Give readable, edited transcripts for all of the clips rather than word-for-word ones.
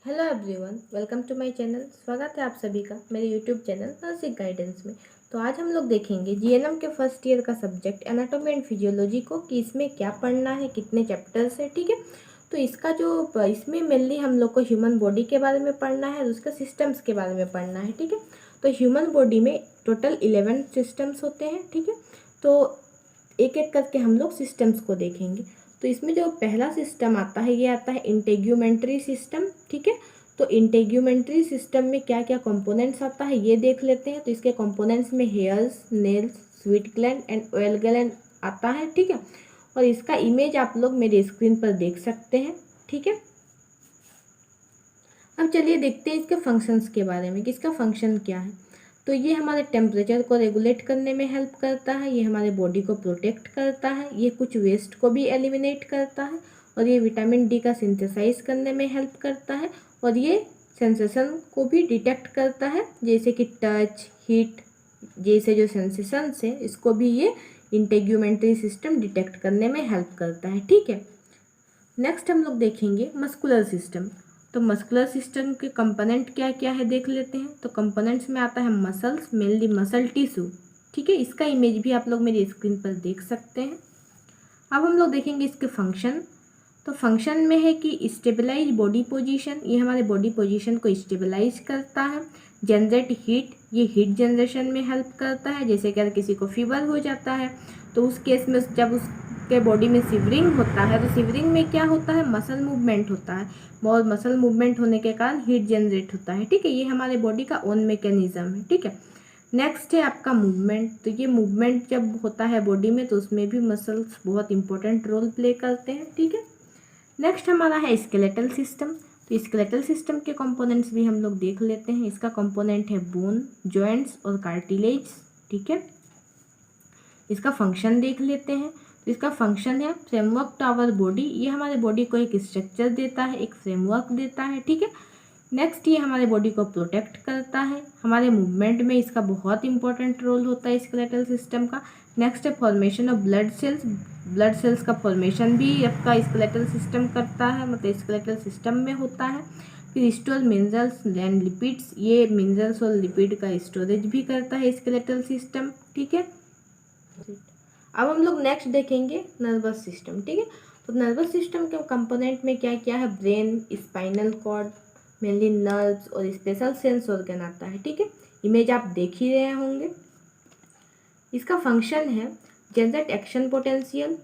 Hello everyone, welcome to my channel. स्वागत है आप सभी का मेरे यूट्यूब चैनल नर्सिंग गाइडेंस में। तो आज हम लोग देखेंगे जीएनएम के फर्स्ट ईयर का सब्जेक्ट एनाटॉमी एंड फिजियोलॉजी को कि इसमें क्या पढ़ना है, कितने चैप्टर्स है। ठीक है, तो इसका जो इसमें मेनली हम लोग को ह्यूमन बॉडी के बारे में पढ़ना है और उसके सिस्टम्स के बारे में पढ़ना है। ठीक है, तो ह्यूमन बॉडी में टोटल 11 सिस्टम्स होते हैं। ठीक है, तो एक एक करके हम लोग सिस्टम्स को देखेंगे। तो इसमें जो पहला सिस्टम आता है ये आता है इंटेग्यूमेंट्री सिस्टम। ठीक है, तो इंटेग्यूमेंट्री सिस्टम में क्या क्या कंपोनेंट्स आता है ये देख लेते हैं। तो इसके कंपोनेंट्स में hairs, nails, sweet gland and oil gland आता है। ठीक है, और इसका इमेज आप लोग मेरे स्क्रीन पर देख सकते हैं। ठीक है, अब चलिए देखते हैं इसके फंक्शंस के बारे में कि इसका फंक्शन क्या है। तो ये हमारे टेम्परेचर को रेगुलेट करने में हेल्प करता है, ये हमारे बॉडी को प्रोटेक्ट करता है, ये कुछ वेस्ट को भी एलिमिनेट करता है, और ये विटामिन डी का सिंथेसाइज करने में हेल्प करता है, और ये सेंसेशन को भी डिटेक्ट करता है, जैसे कि टच, हीट जैसे जो सेंसेशंस है इसको भी ये इंटेग्यूमेंट्री सिस्टम डिटेक्ट करने में हेल्प करता है। ठीक है, नेक्स्ट हम लोग देखेंगे मस्कुलर सिस्टम। तो मस्कुलर सिस्टम के कंपोनेंट क्या क्या है देख लेते हैं। तो कंपोनेंट्स में आता है मसल्स, मेनली मसल टिश्यू। ठीक है, इसका इमेज भी आप लोग मेरी स्क्रीन पर देख सकते हैं। अब हम लोग देखेंगे इसके फंक्शन। तो फंक्शन में है कि स्टेबलाइज बॉडी पोजीशन, ये हमारे बॉडी पोजीशन को स्टेबलाइज करता है। जनरेट हीट, ये हीट जनरेशन में हेल्प करता है, जैसे कि अगर किसी को फीवर हो जाता है तो उस केस में जब उसके बॉडी में सिवरिंग होता है तो सिवरिंग में क्या होता है, मसल मूवमेंट होता है, और मसल मूवमेंट होने के कारण हीट जनरेट होता है। ठीक है, ये हमारे बॉडी का ओन मैकेनिज्म है। ठीक है, नेक्स्ट है आपका मूवमेंट। तो ये मूवमेंट जब होता है बॉडी में तो उसमें भी मसल्स बहुत इंपॉर्टेंट रोल प्ले करते हैं। ठीक है, नेक्स्ट हमारा है स्केलेटल सिस्टम। तो स्केलेटल सिस्टम के कंपोनेंट्स भी हम लोग देख लेते हैं। इसका कंपोनेंट है बोन, जॉइंट्स और कार्टिलेज। ठीक है, इसका फंक्शन देख लेते हैं। तो इसका फंक्शन है फ्रेमवर्क टू आवर बॉडी, ये हमारे बॉडी को एक स्ट्रक्चर देता है, एक फ्रेमवर्क देता है। ठीक है, नेक्स्ट ये हमारे बॉडी को प्रोटेक्ट करता है, हमारे मूवमेंट में इसका बहुत इंपॉर्टेंट रोल होता है स्केलेटल सिस्टम का। नेक्स्ट है formation of blood cells, blood cells का फॉर्मेशन भी आपका स्केलेटल सिस्टम करता है, मतलब स्केलेटल सिस्टम में होता है। फिर स्टोर मिनरल्स एंड लिपिड्स, ये मिनरल्स और लिपिड का स्टोरेज भी करता है स्केलेटल सिस्टम। ठीक है, अब हम लोग नेक्स्ट देखेंगे नर्वस सिस्टम। ठीक है, तो नर्वस सिस्टम के कंपोनेंट में क्या क्या है, brain, spinal cord, mainly nerves और स्पेशल सेंस ऑर्गन आता है। ठीक है, इमेज आप देख ही रहे होंगे। इसका फंक्शन है जनरेट एक्शन पोटेंशियल,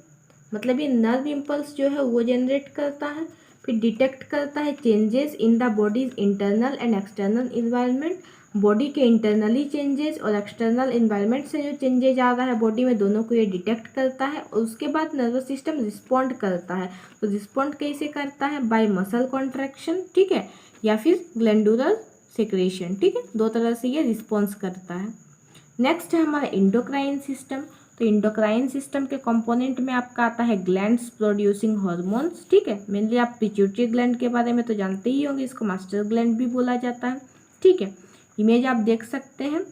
मतलब ये नर्व इम्पल्स जो है वो जनरेट करता है। फिर डिटेक्ट करता है changes in the bodies internal and external environment, body के इंटरनली चेंजेस और एक्सटर्नल इन्वायरमेंट से जो चेंजेज आ रहा है बॉडी में, दोनों को ये डिटेक्ट करता है, और उसके बाद नर्वस सिस्टम रिस्पॉन्ड करता है। तो रिस्पॉन्ड कैसे करता है, बाय मसल कॉन्ट्रैक्शन। ठीक है, या फिर ग्लैंडुलर सेक्रेशन। ठीक है, दो तरह से ये रिस्पॉन्स करता है। नेक्स्ट है हमारा इंडोक्राइन सिस्टम। तो इंडोक्राइन सिस्टम के कंपोनेंट में आपका आता है ग्लैंड्स प्रोड्यूसिंग हार्मोन्स। ठीक है, मेनली आप पिट्यूटरी ग्लैंड के बारे में तो जानते ही होंगे, इसको मास्टर ग्लैंड भी बोला जाता है। ठीक है, इमेज आप देख सकते हैं।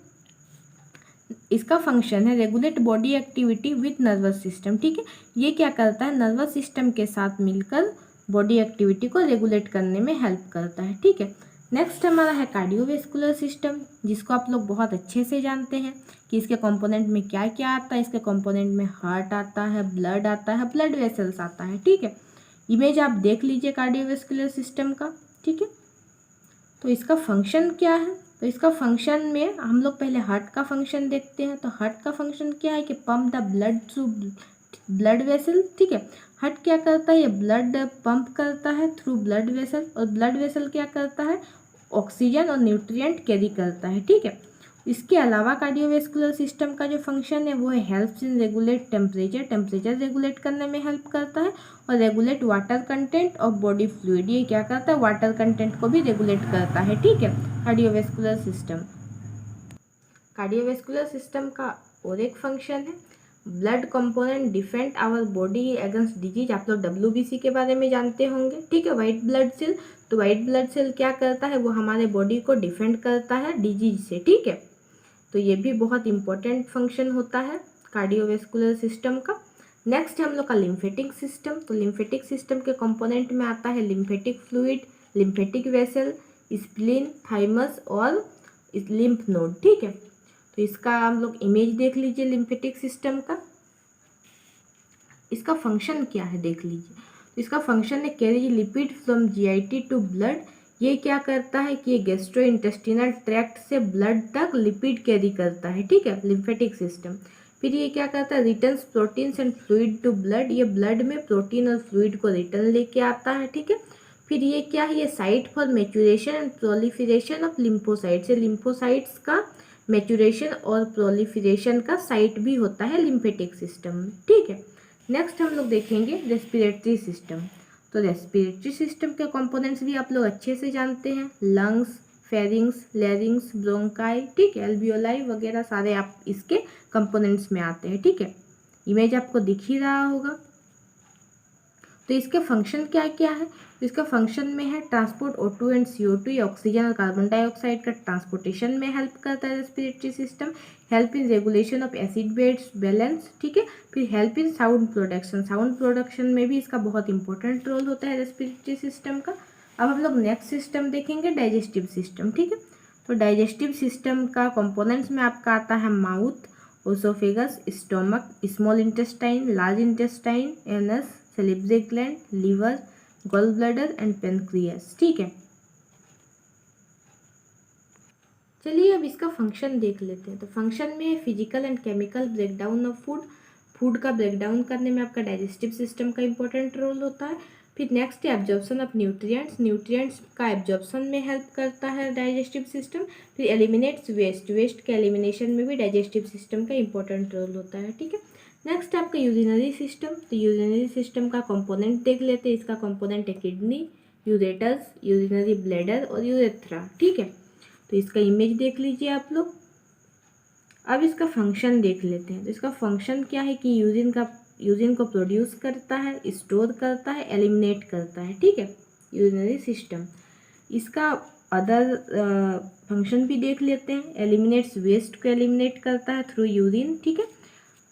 इसका फंक्शन है regulate body activity with nervous system. ठीक है, ये क्या करता है, नर्वस सिस्टम के साथ मिलकर बॉडी एक्टिविटी को रेगुलेट करने में हेल्प करता है। ठीक है, नेक्स्ट हमारा है कार्डियोवेस्कुलर सिस्टम, जिसको आप लोग बहुत अच्छे से जानते हैं कि इसके कंपोनेंट में क्या क्या आता है। इसके कंपोनेंट में हार्ट आता है, ब्लड आता है, ब्लड वेसल्स आता है। ठीक है, इमेज आप देख लीजिए कार्डियोवेस्कुलर सिस्टम का। ठीक है, तो इसका फंक्शन क्या है। तो इसका फंक्शन में हम लोग पहले हार्ट का फंक्शन देखते हैं। तो हार्ट का फंक्शन क्या है कि pump the blood through blood vessel. ठीक है, हार्ट क्या करता है, ये ब्लड पंप करता है थ्रू ब्लड वेसल, और ब्लड वेसल क्या करता है, ऑक्सीजन और न्यूट्रिएंट कैरी करता है। ठीक है, इसके अलावा कार्डियोवेस्कुलर सिस्टम का जो फंक्शन है वो है helps in regulate temperature, temperature regulate करने में हेल्प करता है, और regulate water content of body fluid, ये क्या करता है, वाटर कंटेंट को भी रेगुलेट करता है। ठीक है, कार्डियोवेस्कुलर सिस्टम। कार्डियोवेस्कुलर सिस्टम का और एक फंक्शन है blood component defend our body against disease. आप लोग WBC के बारे में जानते होंगे। ठीक है, वाइट ब्लड सेल। तो वाइट ब्लड सेल क्या करता है, वो हमारे बॉडी को डिफेंड करता है डिजीज से। ठीक है, तो ये भी बहुत इंपॉर्टेंट फंक्शन होता है कार्डियोवेस्कुलर सिस्टम का। नेक्स्ट है हम लोग का लिम्फेटिक सिस्टम। तो लिम्फेटिक सिस्टम के कंपोनेंट में आता है lymphatic fluid, lymphatic vessel, spleen, thymus और लिम्फ नोड। ठीक है, तो इसका हम लोग इमेज देख लीजिए लिम्फेटिक सिस्टम का। इसका फंक्शन क्या है देख लीजिए। तो इसका फंक्शन है carry lipid from GIT to blood. ये क्या करता है कि ये गैस्ट्रो इंटेस्टिनल ट्रैक्ट से ब्लड तक लिपिड कैरी करता है। ठीक है, लिम्फेटिक सिस्टम। फिर ये क्या करता है, returns proteins and fluid to blood. ये ब्लड में प्रोटीन और फ्लूइड को रिटर्न लेके आता है। ठीक है, फिर ये क्या है, ये site for maturation and proliferation of lymphocytes. ये लिम्फोसाइट्स का मैच्यूरेशन और प्रोलिफरेशन का साइट भी होता है लिम्फेटिक सिस्टम में। ठीक है, नेक्स्ट हम लोग देखेंगे रेस्पिरेटरी सिस्टम। तो रेस्पिरेटरी सिस्टम के कंपोनेंट्स भी आप लोग अच्छे से जानते हैं, लंग्स, फेरिंग्स, लैरिंग्स, ब्रोंकाई, ठीक है, एल्वियोलाई वगैरह सारे आप इसके कंपोनेंट्स में आते हैं। ठीक है, इमेज आपको दिख ही रहा होगा। तो इसके फंक्शन क्या क्या है, तो इसका फंक्शन में है ट्रांसपोर्ट O2 एंड CO2, या ऑक्सीजन और कार्बन डाइऑक्साइड का ट्रांसपोर्टेशन में हेल्प करता है respiratory system. Help in regulation of acid base balance. ठीक है, फिर help in sound production. Sound production में भी इसका बहुत इंपॉर्टेंट रोल होता है रेस्पिरेटरी सिस्टम का। अब हम लोग नेक्स्ट सिस्टम देखेंगे, डाइजेस्टिव सिस्टम। ठीक है, तो डाइजेस्टिव सिस्टम का कंपोनेंट्स में आपका आता है mouth, oesophagus, stomach, small intestine, large intestine, anus, सेलिब्रिक gland, liver, gall bladder and pancreas. ठीक है, चलिए अब इसका फंक्शन देख लेते हैं। तो फंक्शन में है physical and chemical breakdown of food. Food का ब्रेकडाउन करने में आपका डाइजेस्टिव सिस्टम का इंपॉर्टेंट रोल होता है। फिर नेक्स्ट है एब्जॉर्प्शन ऑफ न्यूट्रिएंट्स। न्यूट्रिएंट्स का एब्जॉर्प्शन में हेल्प करता है डाइजेस्टिव सिस्टम। फिर एलिमिनेट्स वेस्ट। वेस्ट के एलिमिनेशन में भी डाइजेस्टिव सिस्टम का इंपॉर्टेंट रोल होता है। ठीक है, नेक्स्ट है आपका यूरिनरी सिस्टम। तो यूरिनरी सिस्टम का कंपोनेंट देख लेते हैं। इसका कंपोनेंट है किडनी, यूरेटस, यूरिनरी ब्लैडर और यूरेथ्रा। ठीक है, तो इसका इमेज देख लीजिए आप लोग। अब इसका फंक्शन देख लेते हैं। तो इसका फंक्शन क्या है कि यूरिन को प्रोड्यूस करता है, स्टोर करता है, एलिमिनेट करता है। ठीक है, यूरिनरी सिस्टम। इसका अदर फंक्शन भी देख लेते हैं। एलिमिनेट्स वेस्ट को एलिमिनेट करता है थ्रू यूरिन। ठीक है,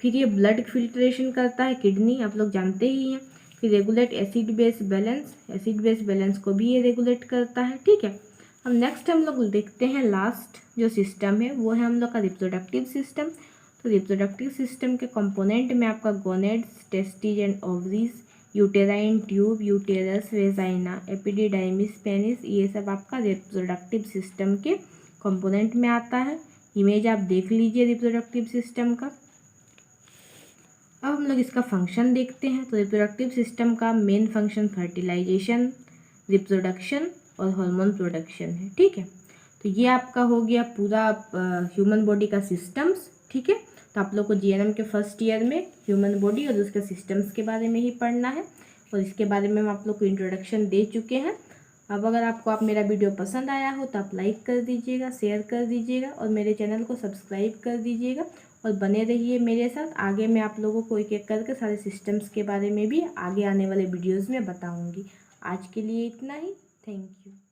फिर ये ब्लड फिल्ट्रेशन करता है किडनी, आप लोग जानते ही हैं। फिर regulate acid base balance. Acid base balance को भी ये रेगुलेट करता है। ठीक है, अब नेक्स्ट हम लोग देखते हैं लास्ट जो सिस्टम है वो है हम लोग का रिप्रोडक्टिव सिस्टम। तो रिप्रोडक्टिव सिस्टम के कंपोनेंट में आपका gonads, testes and ovaries, uterine tube, uterus, vagina, epididymis, penis, ये सब आपका रिप्रोडक्टिव सिस्टम के कंपोनेंट में आता है। इमेज आप देख लीजिए रिप्रोडक्टिव सिस्टम का। अब हम लोग इसका फंक्शन देखते हैं। तो रिप्रोडक्टिव सिस्टम का मेन फंक्शन फर्टिलाइजेशन, रिप्रोडक्शन और हार्मोन प्रोडक्शन है। ठीक है, तो ये आपका हो गया पूरा ह्यूमन बॉडी का सिस्टम्स। ठीक है, तो आप लोग को जीएनएम के फर्स्ट ईयर में ह्यूमन बॉडी और उसके सिस्टम्स के बारे में ही पढ़ना है, और इसके बारे में हम आप लोग को इंट्रोडक्शन दे चुके हैं। अब अगर आपको मेरा वीडियो पसंद आया हो तो आप लाइक कर दीजिएगा, शेयर कर दीजिएगा और मेरे चैनल को सब्सक्राइब कर दीजिएगा और बने रहिए मेरे साथ। आगे मैं आप लोगों को एक एक करके सारे सिस्टम्स के बारे में भी आगे आने वाले वीडियोज़ में बताऊँगी। आज के लिए इतना ही। Thank you.